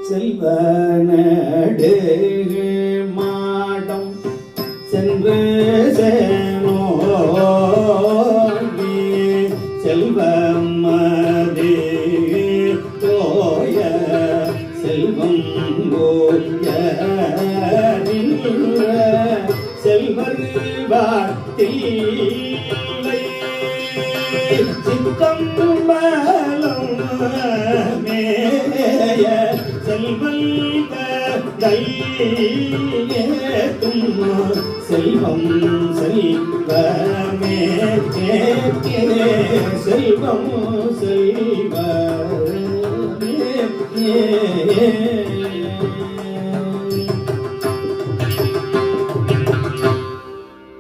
செல்வ நடுகு மாடம் சென்று சேனோகி செல்வம் மதி தோய செல்வம் போய செல்வர் வாட்டில்லை சித்தம் பலம் மேய செல்வல் கையேத்தும் செல்வம் செல்வமே செல்வம் செல்வமே.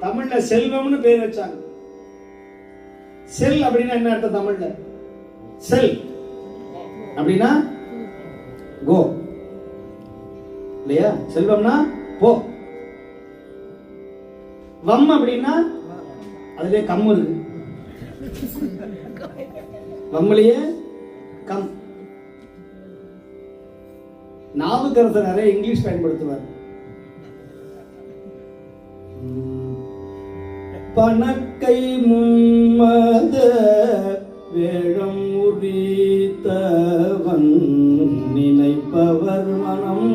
தமிழ்ல செல்வம்னு பேர் வச்சாங்க. செல் அப்படின்னா என்ன அர்த்தம் தமிழ்ல? செல் அப்படின்னா கோ இல்லையா? செல்வம்னா போ. வம் அப்படின்னா அதுலயே கம் இருக்கு. வம்மிலேயே கம். நாவுக்கரசர் நிறைய இங்கிலீஷ் பயன்படுத்துவார். பணக்கை மும்மத வேழம் உரித்தவன் நினைப்பவர் மனம்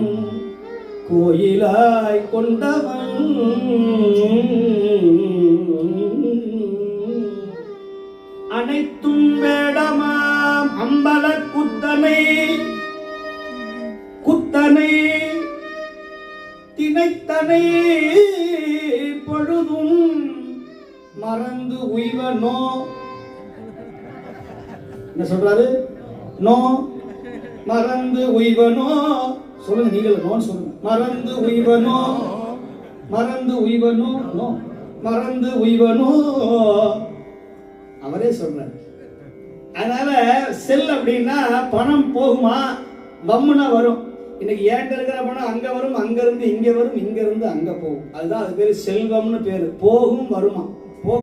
கோயிலாய் கொண்டவன் அனைத்தும் வேடமாம் அம்பல குத்தனை குத்தனை தினைத்தனை பொழுதும் மறந்து உய்வனோ. என்ன சொல்றாரு? நோ மறந்து உய்வனோ. சொல்லுங்க, நீங்கள் நோன்னு சொல்லுங்க. மறந்து உய்வனோ, மறந்து உய்வனோ, நோ மறந்து உய்வனோ அவரே சொல்றாரு. அதனால செல் அப்படின்னா பணம் போகுமா, வம்முனா வரும். இன்னைக்கு ஏன்ட்ட இருக்கிற பணம் அங்க வரும், அங்க இருந்து இங்க வரும், இங்க இருந்து அங்க போகும். அதுதான் அது பேரு செல்வம்னு பேரு. போகும் வருமா.